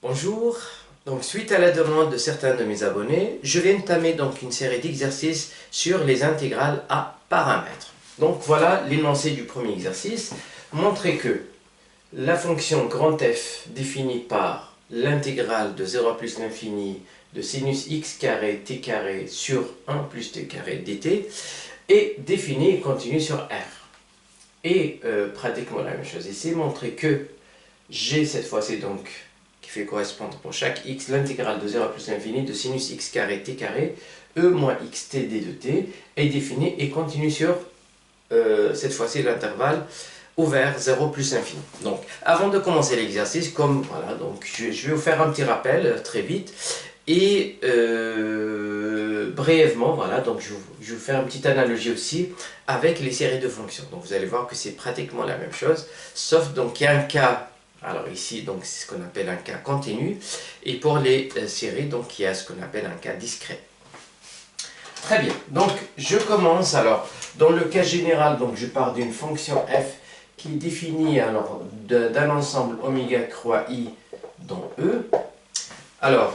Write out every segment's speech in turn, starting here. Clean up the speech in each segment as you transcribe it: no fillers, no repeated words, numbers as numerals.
Bonjour, donc suite à la demande de certains de mes abonnés, je vais entamer donc une série d'exercices sur les intégrales à paramètres. Donc voilà l'énoncé du premier exercice. Montrer que la fonction grand F définie par l'intégrale de 0 à plus l'infini de sinus x carré t carré sur 1 plus t carré dt est définie et continue sur R. Et pratiquement la même chose ici, montrer que j'ai cette fois-ci donc qui fait correspondre pour chaque x l'intégrale de 0 à plus l'infini de sinus x carré t carré e moins xt d de t est définie et continue sur cette fois-ci l'intervalle ouvert 0 plus l'infini. Donc avant de commencer l'exercice, comme voilà, donc je vais vous faire un petit rappel très vite et brièvement, voilà, donc je vais vous faire une petite analogie aussi avec les séries de fonctions. Donc vous allez voir que c'est pratiquement la même chose, sauf donc il y a un cas. Alors ici, donc c'est ce qu'on appelle un cas continu, et pour les séries, donc il y a ce qu'on appelle un cas discret. Très bien, donc je commence alors, dans le cas général, donc je pars d'une fonction f qui est définie alors d'un ensemble oméga croix i dans E. Alors,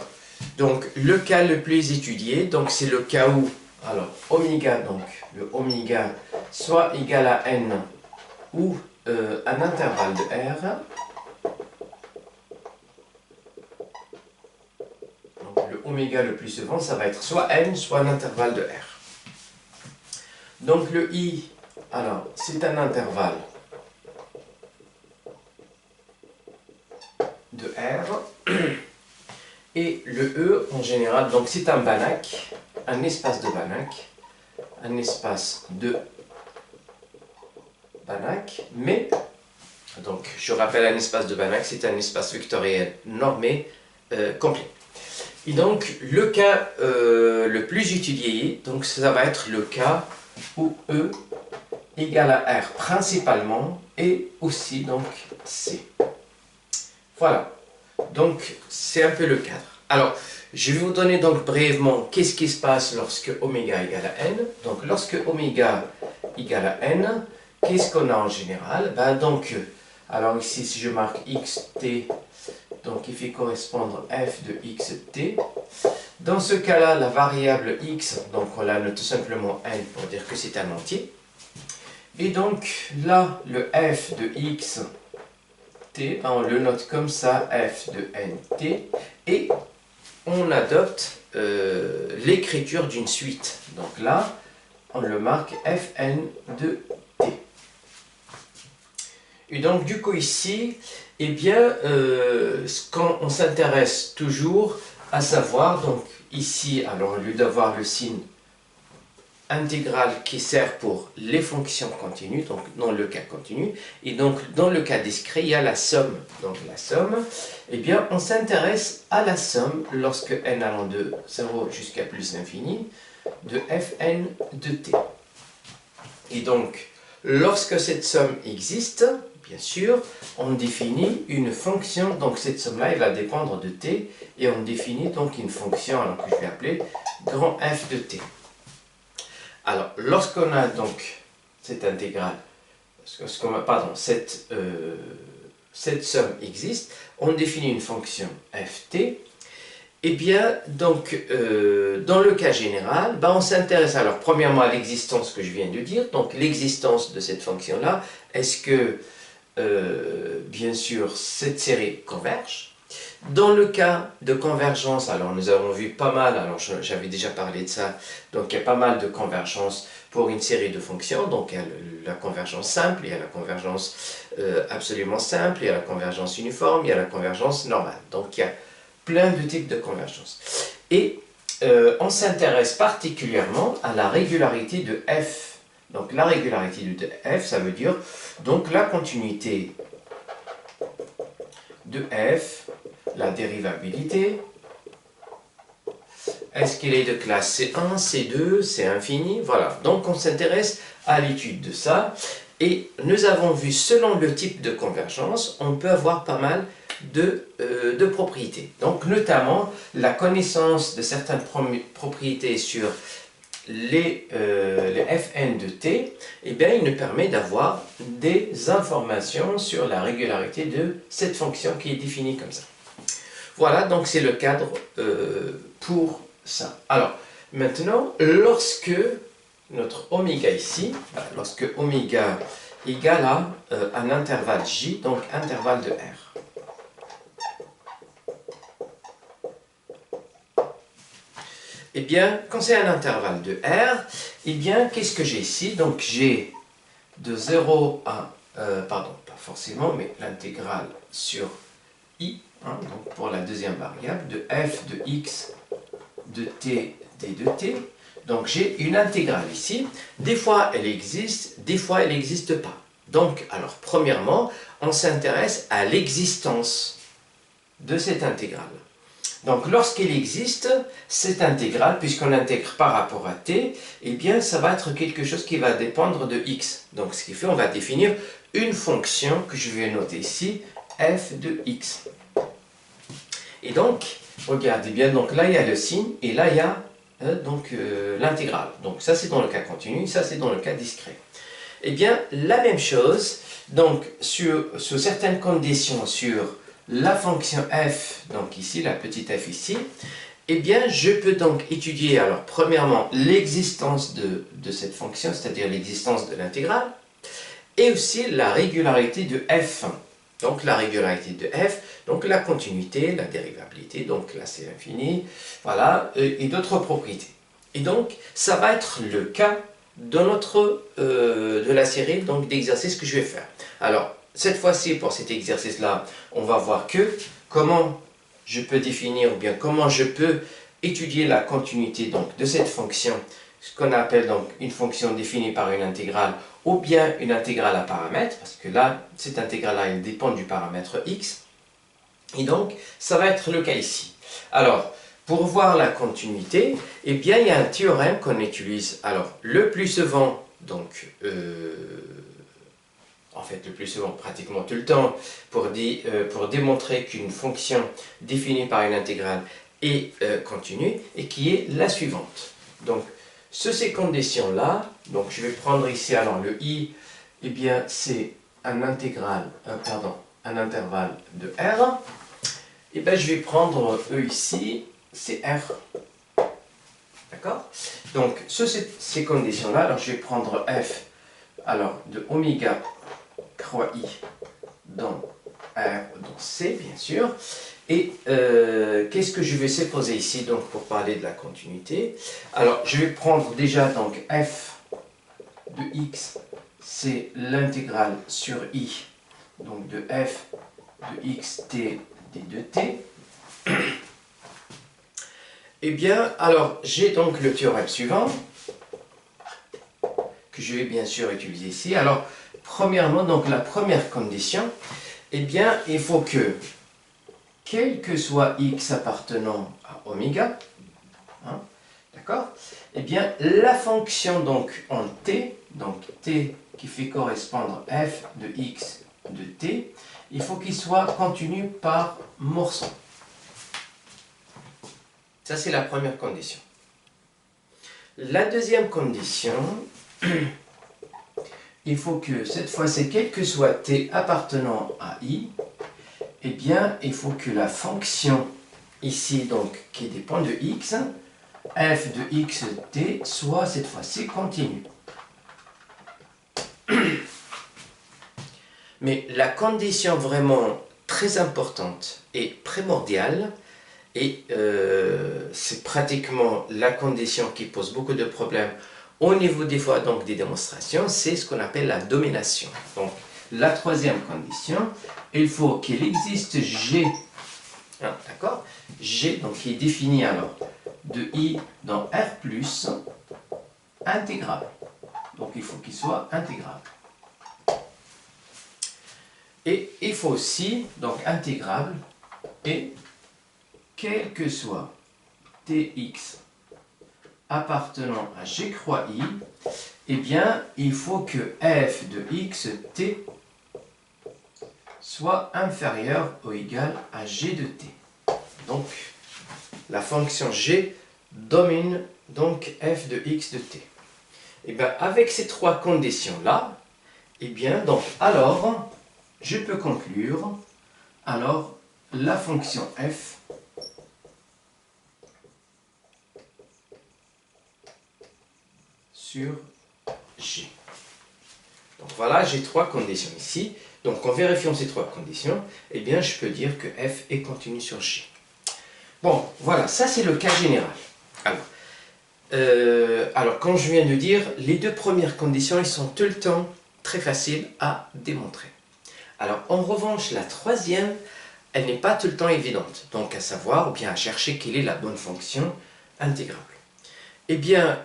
donc le cas le plus étudié, donc c'est le cas où, alors oméga, donc le oméga soit égal à n ou un intervalle de R. Le oméga le plus souvent, ça va être soit n, soit un intervalle de R. Donc le i, alors, c'est un intervalle de R. Et le e, en général, donc c'est un Banach, un espace de Banach, un espace de Banach, mais, donc je rappelle un espace de Banach, c'est un espace vectoriel normé complet. Et donc, le cas le plus étudié, donc ça va être le cas où E égale à R principalement et aussi donc C. Voilà, donc c'est un peu le cadre. Alors, je vais vous donner donc brièvement qu'est-ce qui se passe lorsque oméga égale à n. Donc, lorsque oméga égale à n, qu'est-ce qu'on a en général? Donc, alors ici, si je marque xt, donc il fait correspondre f de xt. Dans ce cas-là, la variable x, donc on la note tout simplement n pour dire que c'est un entier. Et donc là, le f de xt, on le note comme ça, f de nt, et on adopte l'écriture d'une suite. Donc là, on le marque fn de t. Et donc du coup ici, eh bien, on s'intéresse toujours à savoir, donc ici, alors au lieu d'avoir le signe intégral qui sert pour les fonctions continues, donc dans le cas continu, et donc dans le cas discret, il y a la somme. Donc la somme, eh bien, on s'intéresse à la somme lorsque n allant de 0 jusqu'à plus l'infini, de fn de t. Et donc, lorsque cette somme existe, bien sûr, on définit une fonction, donc cette somme-là, elle va dépendre de t, et on définit donc une fonction, alors que je vais appeler grand f de t. Alors, lorsqu'on a donc cette intégrale, pardon, cette somme existe, on définit une fonction ft, et bien, donc, dans le cas général, on s'intéresse alors premièrement à l'existence que je viens de dire, donc l'existence de cette fonction-là, est-ce que bien sûr, cette série converge. Dans le cas de convergence, alors nous avons vu pas mal, alors j'avais déjà parlé de ça, donc il y a pas mal de convergence pour une série de fonctions, donc il y a la convergence simple, il y a la convergence absolument simple, il y a la convergence uniforme, il y a la convergence normale, donc il y a plein de types de convergence. Et on s'intéresse particulièrement à la régularité de f. Donc la régularité de f, ça veut dire donc la continuité de f, la dérivabilité. Est-ce qu'elle est de classe C1, C2, C infini? Voilà, donc on s'intéresse à l'étude de ça. Et nous avons vu, selon le type de convergence, on peut avoir pas mal de propriétés. Donc notamment la connaissance de certaines propriétés sur les fn de t, eh bien, il nous permet d'avoir des informations sur la régularité de cette fonction qui est définie comme ça. Voilà, donc c'est le cadre pour ça. Alors, maintenant, lorsque notre oméga ici, lorsque oméga égale à un intervalle J, donc intervalle de R. Eh bien, quand c'est un intervalle de R, eh bien, qu'est-ce que j'ai ici? Donc, j'ai de 0 à, pardon, pas forcément, mais l'intégrale sur I, hein, donc pour la deuxième variable, de f de x de t d de t. Donc, j'ai une intégrale ici. Des fois, elle existe, des fois, elle n'existe pas. Donc, alors, premièrement, on s'intéresse à l'existence de cette intégrale. Donc, lorsqu'elle existe, cette intégrale, puisqu'on intègre par rapport à t, eh bien, ça va être quelque chose qui va dépendre de x. Donc, ce qui fait, on va définir une fonction que je vais noter ici, f de x. Et donc, regardez bien, donc là, il y a le signe, et là, il y a l'intégrale. Donc, ça, c'est dans le cas continu, ça, c'est dans le cas discret. Eh bien, la même chose, donc, sous certaines conditions, sur la fonction f, donc ici, la petite f ici, eh bien, je peux donc étudier, alors, premièrement, l'existence de cette fonction, c'est-à-dire l'existence de l'intégrale, et aussi la régularité de f. Donc, la régularité de f, donc la continuité, la dérivabilité, donc là, c'est infini, voilà, et d'autres propriétés. Et donc, ça va être le cas de la série d'exercices que je vais faire. Alors, cette fois-ci, pour cet exercice-là, on va voir comment je peux définir, ou bien comment je peux étudier la continuité donc, de cette fonction, ce qu'on appelle donc une fonction définie par une intégrale, ou bien une intégrale à paramètre, parce que là, cette intégrale-là, elle dépend du paramètre x. Et donc, ça va être le cas ici. Alors, pour voir la continuité, eh bien, il y a un théorème qu'on utilise. Alors, le plus souvent, donc, en fait, le plus souvent, pratiquement tout le temps, pour démontrer qu'une fonction définie par une intégrale est continue, et qui est la suivante. Donc, sous ces conditions-là, donc je vais prendre ici, alors le i, eh bien, c'est un intervalle de R. Et bien, je vais prendre E ici, c'est R. D'accord? Donc, sous ces conditions-là, alors je vais prendre F, alors de oméga croix I dans R, dans C, bien sûr. Et qu'est-ce que je vais supposer ici, donc, pour parler de la continuité? Alors, je vais prendre déjà, donc, F de X, c'est l'intégrale sur I, donc de F de X t d de t. Eh bien, alors, j'ai donc le théorème suivant, que je vais bien sûr utiliser ici. Alors, premièrement, donc, la première condition, eh bien, il faut que, quel que soit x appartenant à oméga, hein, d'accord, eh bien, la fonction, donc, en t, donc, t qui fait correspondre f de x de t, il faut qu'il soit continu par morceau. Ça, c'est la première condition. La deuxième condition, il faut que, cette fois-ci, quel que soit t appartenant à i, eh bien, il faut que la fonction ici, donc, qui dépend de x, f de x de t, soit cette fois-ci continue. Mais la condition vraiment très importante et primordiale, et c'est pratiquement la condition qui pose beaucoup de problèmes au niveau des fois donc des démonstrations, c'est ce qu'on appelle la domination. Donc la troisième condition, il faut qu'il existe G, hein, d'accord, G donc qui est défini alors de I dans R plus intégral. Donc il faut qu'il soit intégral. Et il faut aussi donc intégrable et quel que soit Tx appartenant à G croix I, eh bien, il faut que f de x t soit inférieur ou égal à G de t. Donc, la fonction G domine donc f de x de t. Et bien, avec ces trois conditions-là, eh bien, donc, alors, je peux conclure, alors, la fonction f sur G. Donc voilà, j'ai trois conditions ici. Donc en vérifiant ces trois conditions, eh bien je peux dire que f est continu sur G. Bon, voilà, ça c'est le cas général. Alors, comme je viens de dire, les deux premières conditions, elles sont tout le temps très faciles à démontrer. Alors, en revanche, la troisième, elle n'est pas tout le temps évidente. Donc, à savoir, ou bien à chercher quelle est la bonne fonction intégrable. Eh bien,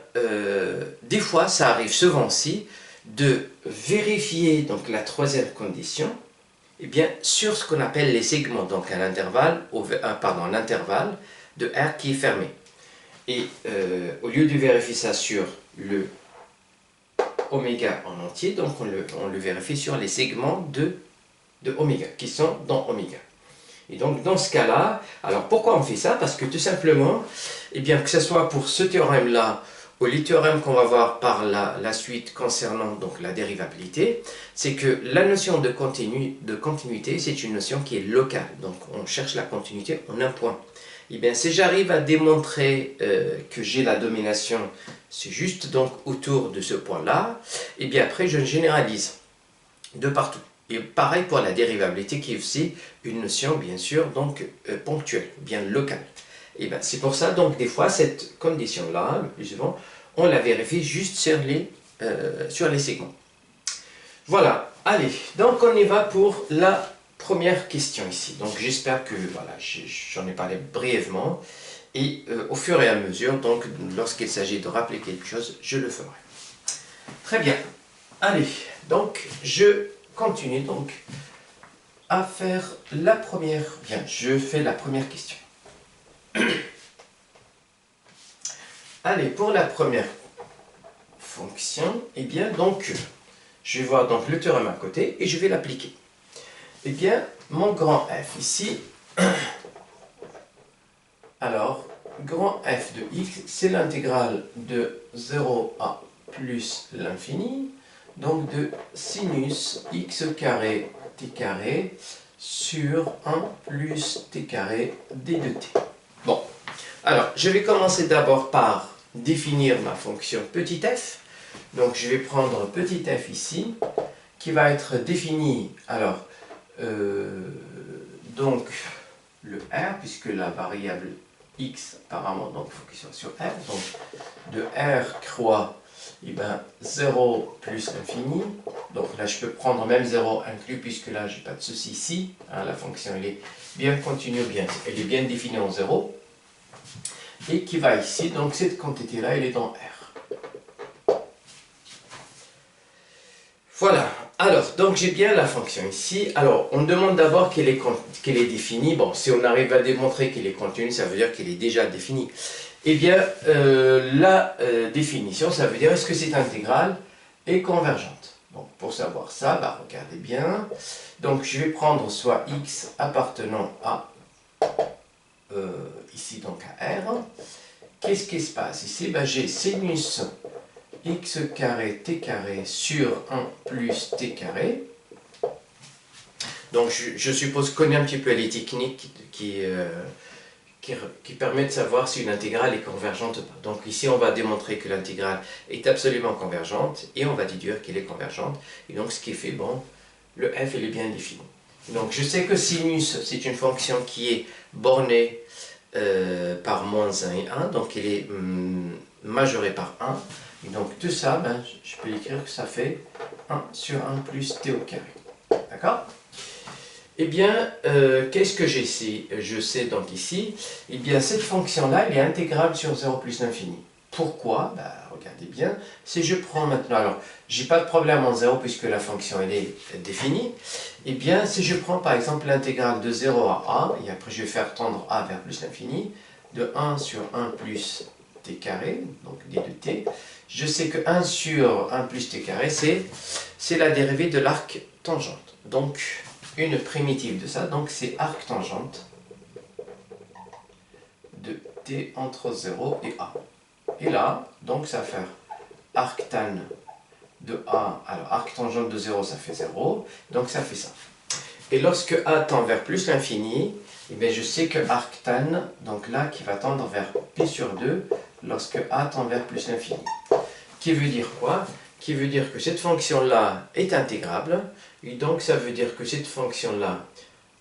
des fois, ça arrive souvent aussi de vérifier donc, la troisième condition eh bien, sur ce qu'on appelle les segments, donc un intervalle de R qui est fermé. Et au lieu de vérifier ça sur le oméga en entier, donc on le vérifie sur les segments de oméga, qui sont dans oméga. Et donc dans ce cas-là, alors pourquoi on fait ça? Parce que tout simplement, eh bien, que ce soit pour ce théorème-là, ou les théorèmes qu'on va voir par la suite concernant donc, la dérivabilité, c'est que la notion de continuité, c'est une notion qui est locale. Donc on cherche la continuité en un point. Eh bien, si j'arrive à démontrer que j'ai la domination, c'est juste donc autour de ce point-là, et bien après je généralise de partout. Et pareil pour la dérivabilité qui est aussi une notion bien sûr donc ponctuelle, bien locale. Et bien c'est pour ça donc des fois cette condition-là, le plus souvent, on la vérifie juste sur les segments. Voilà, allez, donc on y va pour la première question ici. Donc j'espère que voilà, j'en ai parlé brièvement et au fur et à mesure, donc lorsqu'il s'agit de rappeler quelque chose, je le ferai. Très bien. Allez, donc je continue donc à faire la première. Bien, je fais la première question. Allez, pour la première fonction, eh bien donc je vais voir donc le théorème à côté et je vais l'appliquer. Eh bien, mon grand f ici, alors, grand f de x, c'est l'intégrale de 0 à plus l'infini, donc de sinus x carré t carré sur 1 plus t carré d de t. Bon, alors, je vais commencer d'abord par définir ma fonction petit f. Donc, je vais prendre petit f ici, qui va être défini, alors, donc le R, puisque la variable X apparemment donc il faut qu'il soit sur R, donc de R croix eh ben, 0 plus l'infini, donc là je peux prendre même 0 inclus puisque là j'ai pas de souci ici, hein, la fonction elle est bien continue, elle est bien définie en 0, et qui va ici, donc cette quantité là elle est dans R. Voilà. Alors, donc j'ai bien la fonction ici. Alors, on demande d'abord qu'elle est définie. Bon, si on arrive à démontrer qu'elle est continue, ça veut dire qu'elle est déjà définie. Eh bien, la définition, ça veut dire est-ce que cette intégrale est convergente. Donc, pour savoir ça, bah, regardez bien. Donc, je vais prendre soit x appartenant à, ici donc à R. Qu'est-ce qui se passe ici? Bah, j'ai sinus x carré t carré sur 1 plus t carré. Donc je suppose qu'on connaît un petit peu les techniques qui permettent de savoir si une intégrale est convergente ou pas. Donc ici on va démontrer que l'intégrale est absolument convergente et on va déduire qu'elle est convergente. Et donc ce qui fait bon, le f il est bien défini. Donc je sais que sinus c'est une fonction qui est bornée par moins 1 et 1, donc elle est majorée par 1. Et donc tout ça, ben, je peux écrire que ça fait 1 sur 1 plus t au carré. D'accord? Eh bien, qu'est-ce que j'ai ici? Je sais donc ici, eh bien cette fonction-là, elle est intégrable sur 0 plus l'infini. Pourquoi? Ben, regardez bien, si je prends maintenant, alors, j'ai pas de problème en 0 puisque la fonction elle est définie. Eh bien, si je prends par exemple l'intégrale de 0 à a, et après je vais faire tendre a vers plus l'infini, de 1 sur 1 plus t carré, donc d de t, je sais que 1 sur 1 plus t carré, c'est la dérivée de l'arc tangente. Donc, une primitive de ça, donc c'est arc tangente de t entre 0 et a. Et là, donc ça va faire arc tan de a, alors arc tangente de 0, ça fait 0, donc ça fait ça. Et lorsque a tend vers plus l'infini, eh bien je sais que arc tan, donc là qui va tendre vers pi sur 2, lorsque a tend vers plus l'infini. qui veut dire quoi? Qui veut dire que cette fonction-là est intégrable, et donc ça veut dire que cette fonction-là,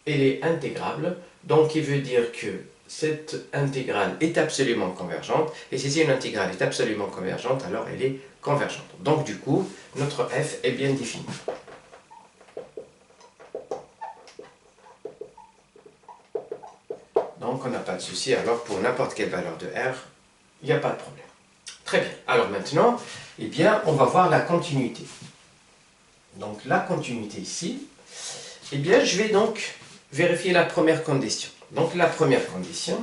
elle est intégrable, donc il veut dire que cette intégrale est absolument convergente, et si une intégrale est absolument convergente, alors elle est convergente. Donc du coup, notre f est bien défini. Donc on n'a pas de souci, alors pour n'importe quelle valeur de r, il n'y a pas de problème. Très bien, alors maintenant, eh bien, on va voir la continuité. Donc la continuité ici, eh bien, je vais donc vérifier la première condition. Donc la première condition,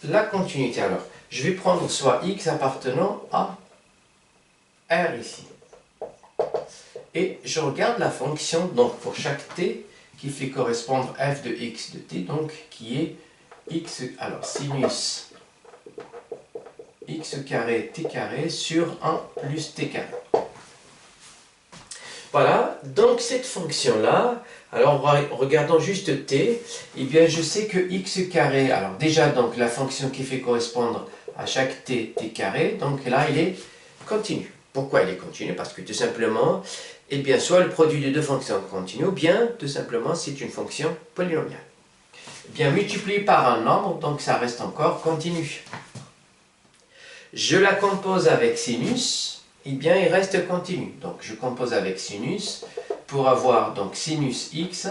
la continuité. Alors, je vais prendre soit x appartenant à r ici. Et je regarde la fonction, donc pour chaque t, qui fait correspondre f de x de t, donc qui est x, alors sinus x carré t carré sur 1 plus t carré. Voilà, donc cette fonction-là, alors regardons juste t, eh bien je sais que x carré, alors déjà donc la fonction qui fait correspondre à chaque t, t carré, donc là il est continu. Pourquoi il est continu? Parce que tout simplement, eh bien soit le produit de deux fonctions continue, ou bien tout simplement c'est une fonction polynomiale. Eh bien multiplié par un nombre, donc ça reste encore continu. Je la compose avec sinus, eh bien il reste continu. Donc je compose avec sinus pour avoir donc sinus x,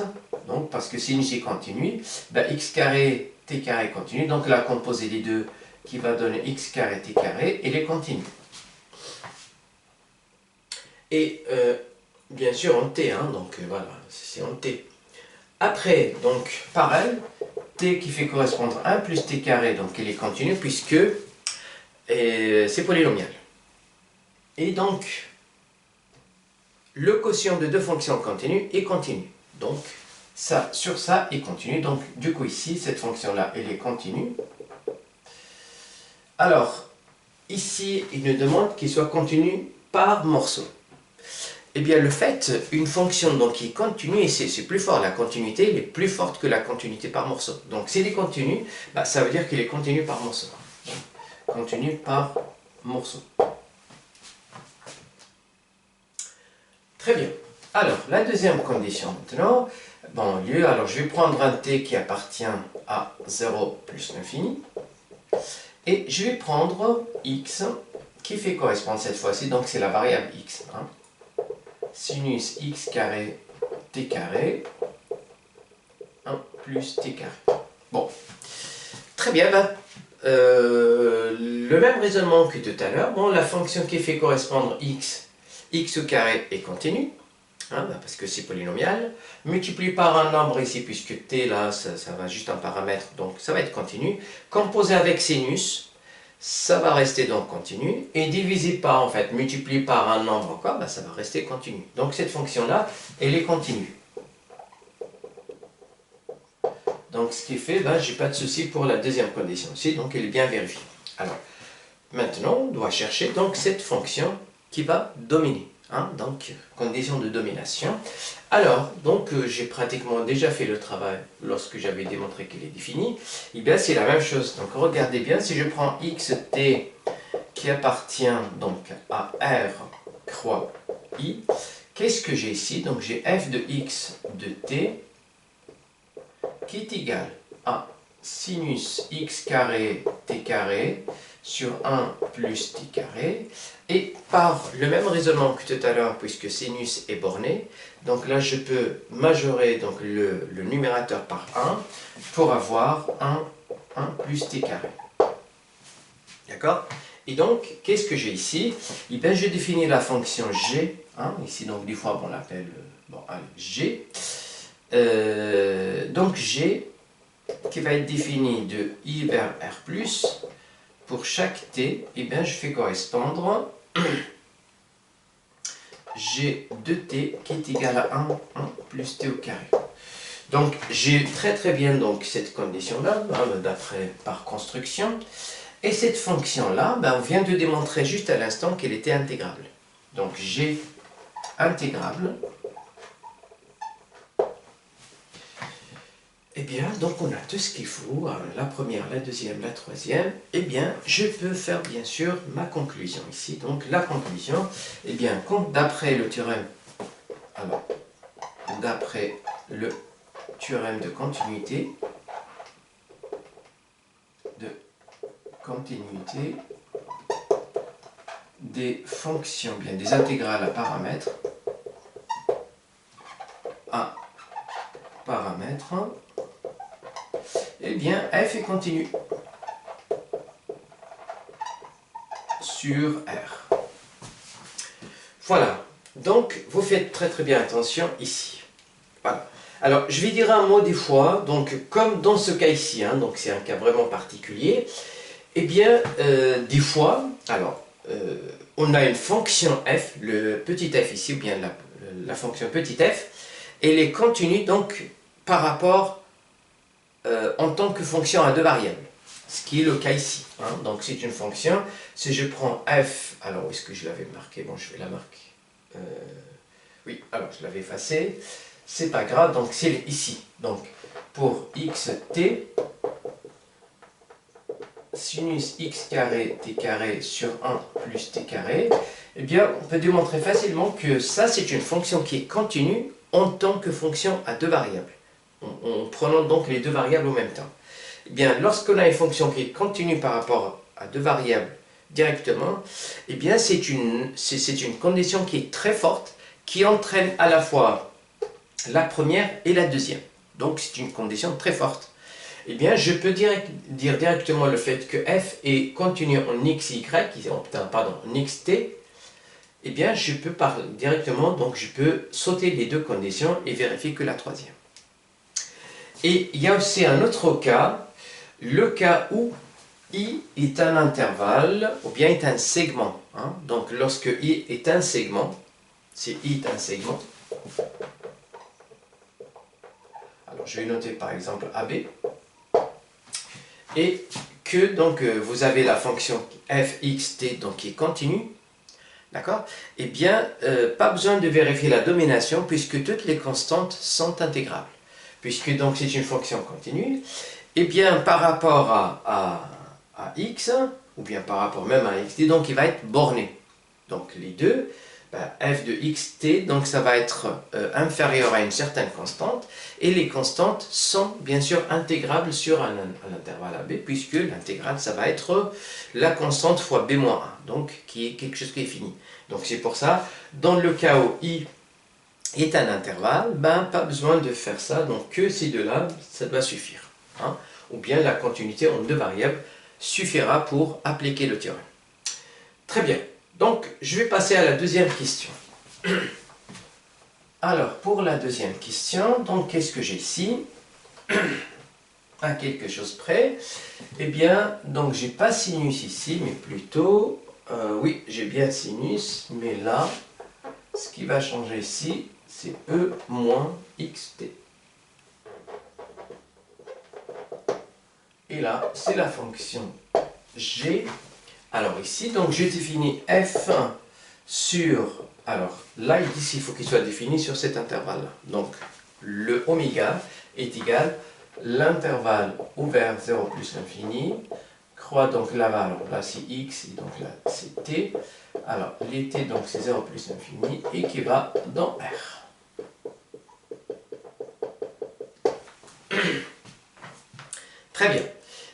donc parce que sinus est continu, ben, x carré t carré continu, donc la composée des deux qui va donner x carré t carré, elle est continue. Et bien sûr en t, hein, donc voilà, c'est en t. Après, donc pareil, t qui fait correspondre à 1 plus t carré, donc elle est continue puisque c'est polynomial. Et donc, le quotient de deux fonctions continues est continu. Donc, ça sur ça est continu. Donc, du coup, ici, cette fonction-là, elle est continue. Alors, ici, il nous demande qu'il soit continu par morceau. Eh bien, le fait, une fonction donc, qui est continue, et c'est plus fort, la continuité, elle est plus forte que la continuité par morceau. Donc, s'il est continu, bah, ça veut dire qu'il est continu par morceau. Continu par morceau. Très bien. Alors, la deuxième condition maintenant, bon, alors je vais prendre un t qui appartient à 0 plus l'infini, et je vais prendre x qui fait correspondre cette fois-ci, donc c'est la variable x. Hein. Sinus x carré t carré, 1 plus t carré. Bon, très bien, ben, le même raisonnement que tout à l'heure, bon, la fonction qui fait correspondre x au carré est continue, hein, parce que c'est polynomial, multiplié par un nombre ici, puisque t là, ça va juste un paramètre, donc ça va être continu, composé avec sinus, ça va rester donc continu, et divisé par, en fait, multiplié par un nombre encore, ça va rester continu. Donc cette fonction-là, elle est continue. Donc ce qui fait, j'ai pas de souci pour la deuxième condition ici, donc elle est bien vérifiée. Alors, maintenant, on doit chercher donc cette fonction qui va dominer. Hein, donc, condition de domination. Alors, donc, j'ai pratiquement déjà fait le travail lorsque j'avais démontré qu'elle est définie. Et bien, c'est la même chose. Donc, regardez bien, si je prends xt qui appartient donc à r croix i, qu'est-ce que j'ai ici? Donc, j'ai f de x de t qui est égal à sinus x carré t carré sur 1 plus t carré, et par le même raisonnement que tout à l'heure, puisque sinus est borné, donc là je peux majorer donc, le numérateur par 1 pour avoir 1 plus t carré. D'accord? Et donc, qu'est-ce que j'ai ici? Eh bien, je définis la fonction g, hein, ici donc des fois on l'appelle g. Donc g qui va être défini de i vers r+, pour chaque t, eh bien, je fais correspondre g de t qui est égal à 1 plus t au carré. Donc, j'ai très bien donc, cette condition-là, par construction. Et cette fonction-là, on vient de démontrer juste à l'instant qu'elle était intégrable. Donc, g intégrable eh bien, donc on a tout ce qu'il faut, hein, la première, la deuxième, la troisième. Eh bien, je peux faire bien sûr ma conclusion ici. Donc la conclusion, eh bien, d'après le théorème, alors, d'après le théorème de continuité, des fonctions, bien des intégrales à paramètres, eh bien f est continu sur R. Voilà, donc vous faites très bien attention ici. Voilà. Alors je vais dire un mot des fois, donc comme dans ce cas ici, hein, donc c'est un cas vraiment particulier, eh bien des fois, alors on a une fonction f, le petit f ici, ou bien la fonction petit f, elle est continue donc par rapport en tant que fonction à deux variables, ce qui est le cas ici. Hein. Donc c'est une fonction, si je prends f, alors où est-ce que je l'avais marqué? Bon, je vais la marquer. Oui, alors je l'avais effacé, c'est pas grave, donc c'est ici. Donc pour xt, sinus x carré t carré sur 1 plus t carré, eh bien on peut démontrer facilement que ça c'est une fonction qui est continue en tant que fonction à deux variables, en prenant donc les deux variables en même temps. Eh bien lorsqu'on a une fonction qui est continue par rapport à deux variables directement, eh bien c'est une condition qui est très forte, qui entraîne à la fois la première et la deuxième. Donc c'est une condition très forte. Eh bien, je peux dire directement le fait que f est continu en xy, pardon, en xt, eh bien, je peux parler directement, donc je peux sauter les deux conditions et vérifier que la troisième. Et il y a aussi un autre cas, le cas où i est un intervalle, ou bien est un segment. Hein. Donc, lorsque i est un segment, si i est un segment, alors je vais noter par exemple AB, et que donc vous avez la fonction fxt donc qui est continue, d'accord? Eh bien, pas besoin de vérifier la domination puisque toutes les constantes sont intégrables. Puisque donc c'est une fonction continue, eh bien par rapport à x, ou bien par rapport même à xt, donc il va être borné. Donc les deux, ben, f de xt, donc ça va être inférieur à une certaine constante, et les constantes sont bien sûr intégrables sur un intervalle AB, puisque l'intégrale ça va être la constante fois b-1, donc qui est quelque chose qui est fini. Donc c'est pour ça, dans le cas où i est un intervalle, ben pas besoin de faire ça, donc que ces deux-là, ça doit suffire. Hein. Ou bien la continuité en deux variables suffira pour appliquer le théorème. Très bien. Donc, je vais passer à la deuxième question. Alors, pour la deuxième question, donc qu'est-ce que j'ai ici? À quelque chose près. Eh bien, donc j'ai pas sinus ici, mais plutôt, oui, j'ai bien sinus, mais là, ce qui va changer ici, c'est E moins xt. Et là, c'est la fonction g. Alors ici, donc je définis f1 sur, alors là, ici, il faut qu'il soit défini sur cet intervalle-là. Donc, le oméga est égal à l'intervalle ouvert 0 plus l'infini, croix donc là-bas, alors là c'est x, et donc là c'est t. Alors, les t, donc c'est 0 plus l'infini, et qui va dans R. Très bien.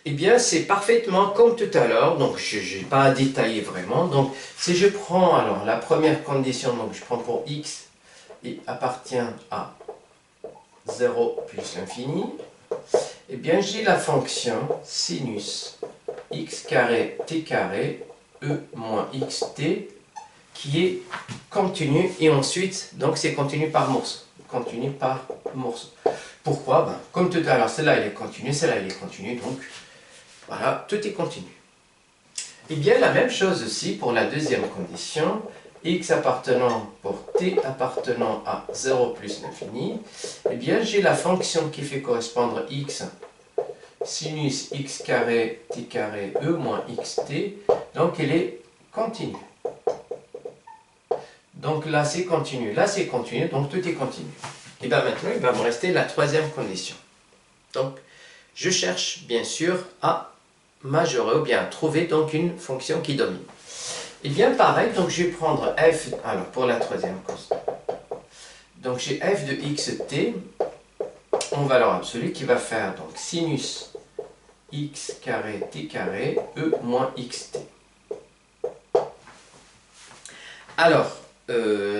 Eh bien, c'est parfaitement comme tout à l'heure, donc je n'ai pas à détailler vraiment. Donc, si je prends alors la première condition, donc je prends pour x, et appartient à 0 plus l'infini, eh bien, j'ai la fonction sinus x carré t carré e moins xt qui est continue, et ensuite, donc c'est continu par morceau. Continu par morceau. Pourquoi? Ben, comme tout à l'heure, celle-là elle est continue, celle-là elle est continue, donc voilà, tout est continu. Et bien la même chose aussi pour la deuxième condition, x appartenant pour t appartenant à 0 plus l'infini, et bien j'ai la fonction qui fait correspondre x, sinus x carré t carré e moins xt, donc elle est continue. Donc là c'est continu, donc tout est continu. Et bien maintenant il va me rester la troisième condition. Donc, je cherche bien sûr à majorer ou bien à trouver donc une fonction qui domine. Et bien pareil, donc je vais prendre f, alors pour la troisième cause. Donc j'ai f de xt en valeur absolue qui va faire donc sinus x carré t carré e moins xt. Alors,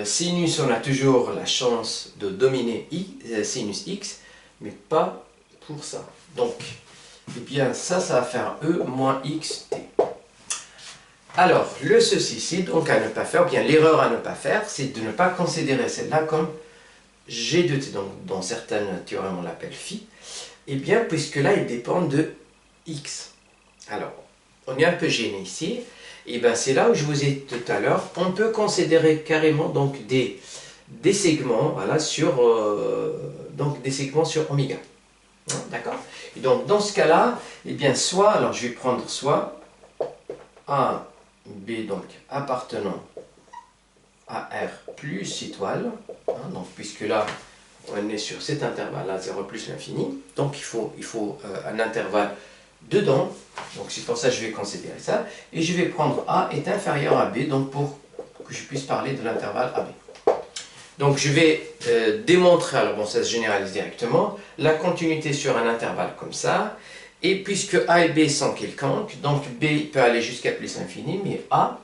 sinus, on a toujours la chance de dominer sinus x, mais pas pour ça. Donc, eh bien ça va faire e moins xt. Alors, le ceci-ci, donc à ne pas faire, ou bien l'erreur à ne pas faire, c'est de ne pas considérer celle-là comme g de t, donc dans certaines théorèmes on l'appelle phi, et bien puisque là il dépend de x. Alors, on est un peu gêné ici, et bien c'est là où je vous ai dit tout à l'heure, on peut considérer carrément donc des segments, voilà, sur, donc des segments sur oméga. Hein, d'accord? Et donc dans ce cas-là, et bien soit, alors je vais prendre soit A, B donc appartenant à R plus étoile, hein, donc puisque là on est sur cet intervalle-là, 0 plus l'infini, donc il faut un intervalle dedans, donc c'est pour ça que je vais considérer ça, et je vais prendre A est inférieur à B, donc pour que je puisse parler de l'intervalle AB. Donc je vais démontrer, alors bon ça se généralise directement, la continuité sur un intervalle comme ça, et puisque A et B sont quelconques, donc B peut aller jusqu'à plus l'infini, mais A,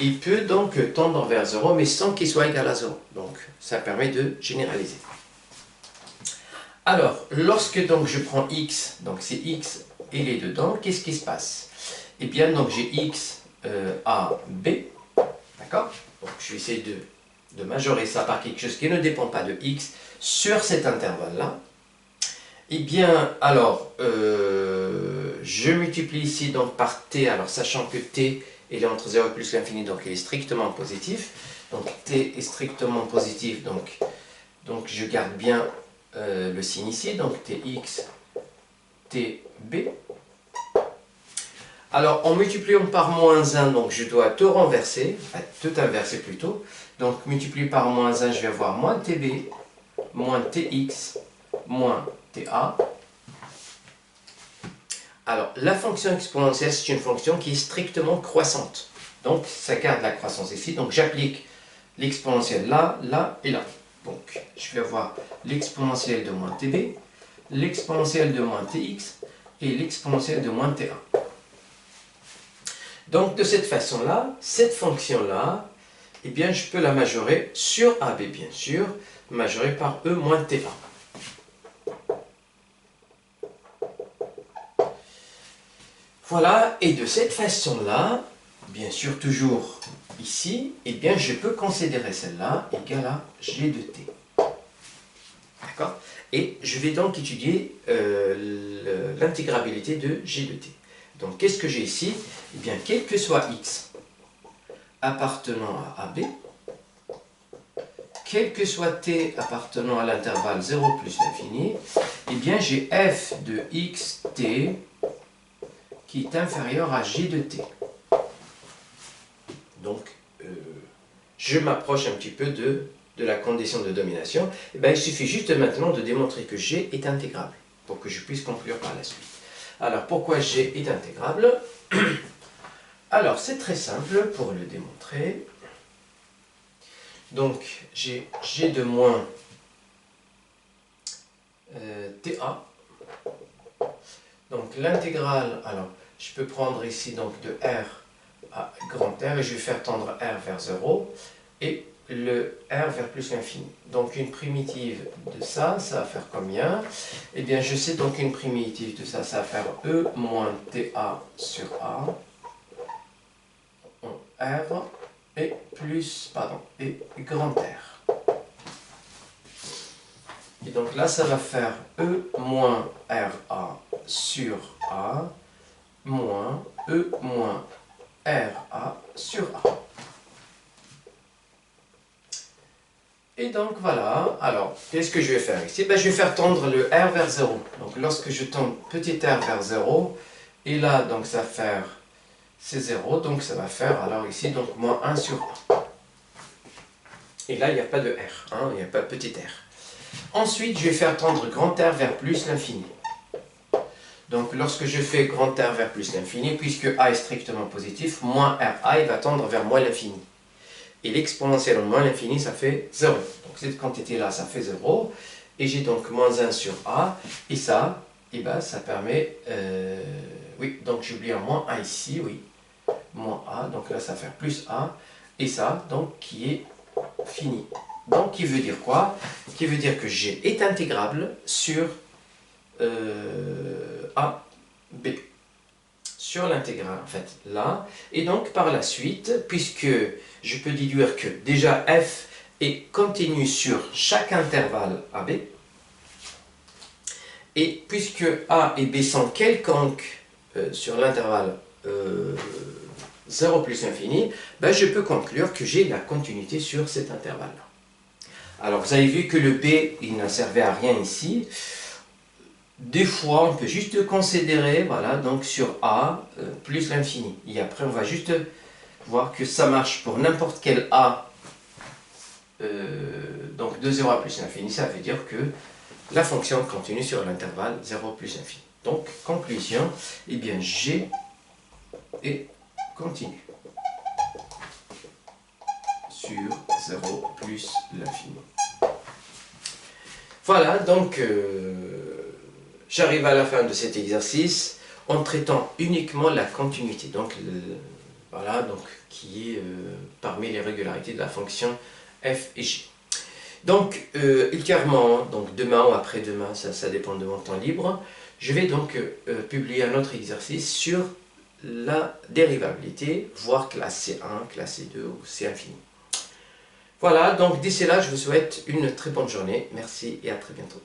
il peut donc tendre vers 0, mais sans qu'il soit égal à 0. Donc ça permet de généraliser. Alors, lorsque donc je prends x, donc c'est x et les dedans, qu'est-ce qui se passe? Eh bien, donc j'ai x a b, d'accord? Donc je vais essayer de majorer ça par quelque chose qui ne dépend pas de x sur cet intervalle-là. Eh bien, alors, je multiplie ici donc par t, alors sachant que t il est entre 0 et plus l'infini, donc il est strictement positif. Donc t est strictement positif, donc je garde bien le signe ici, donc tx, tb. Alors en multipliant par moins 1, donc je dois tout renverser, enfin tout inverser plutôt. Donc multiplié par moins 1, je vais avoir moins tb, moins tx, moins ta. Alors, la fonction exponentielle, c'est une fonction qui est strictement croissante. Donc, ça garde la croissance ici. Donc, j'applique l'exponentielle là, là et là. Donc, je vais avoir l'exponentielle de moins tb, l'exponentielle de moins tx et l'exponentielle de moins ta. Donc, de cette façon-là, cette fonction-là, eh bien, je peux la majorer sur AB, bien sûr, majorée par E moins ta. Voilà, et de cette façon-là, bien sûr toujours ici, eh bien je peux considérer celle-là égale à g de t. D'accord? Et je vais donc étudier l'intégrabilité de g de t. Donc qu'est-ce que j'ai ici? Eh bien, quel que soit x appartenant à AB, quel que soit t appartenant à l'intervalle 0 plus l'infini, eh bien j'ai f de xt qui est inférieur à g de t. Donc, je m'approche un petit peu de la condition de domination. Et bien, il suffit juste maintenant de démontrer que g est intégrable, pour que je puisse conclure par la suite. Alors, pourquoi g est intégrable? Alors, c'est très simple pour le démontrer. Donc, j'ai g de moins ta. Donc l'intégrale, alors je peux prendre ici donc de R à grand R et je vais faire tendre R vers 0 et le R vers plus l'infini. Donc une primitive de ça, ça va faire combien? Eh bien je sais donc une primitive de ça, ça va faire E moins TA sur A en R et plus, pardon, et grand R. Et donc là, ça va faire E moins RA sur A moins E moins RA sur A. Et donc voilà, alors qu'est-ce que je vais faire ici? Ben, je vais faire tendre le R vers 0. Donc lorsque je tends petit r vers 0, et là, donc ça va faire, c'est 0, donc ça va faire, alors ici, donc moins 1 sur A. Et là, il n'y a pas de R, hein, il n'y a pas de petit r. Ensuite, je vais faire tendre grand R vers plus l'infini. Donc lorsque je fais grand R vers plus l'infini, puisque A est strictement positif, moins RA il va tendre vers moins l'infini. Et l'exponentielle en moins l'infini, ça fait 0. Donc cette quantité-là, ça fait 0. Et j'ai donc moins 1 sur A. Et ça, eh ben, ça permet... oui, donc j'oublie un moins A ici, oui. Moins A, donc là, ça va faire plus A. Et ça, donc, qui est fini. Donc, qui veut dire quoi? Qui veut dire que G est intégrable sur A, B. Sur l'intégrale, en fait, là. Et donc, par la suite, puisque je peux déduire que déjà f est continu sur chaque intervalle AB, et puisque A et B sont quelconques sur l'intervalle 0 plus infini, ben je peux conclure que j'ai la continuité sur cet intervalle-là. Alors, vous avez vu que le B, il n'a servi à rien ici. Des fois, on peut juste le considérer, voilà, donc sur A plus l'infini. Et après, on va juste voir que ça marche pour n'importe quel A, donc de 0 à plus l'infini. Ça veut dire que la fonction continue sur l'intervalle 0 plus l'infini. Donc, conclusion, eh bien, G est continu sur 0 plus l'infini. Voilà, donc... j'arrive à la fin de cet exercice en traitant uniquement la continuité, donc voilà, donc qui est parmi les régularités de la fonction f et g. Donc ultérieurement, donc demain ou après-demain, ça dépend de mon temps libre, je vais donc publier un autre exercice sur la dérivabilité, voire classe C1, classe C2 ou C infini. Voilà, donc d'ici là, je vous souhaite une très bonne journée. Merci et à très bientôt.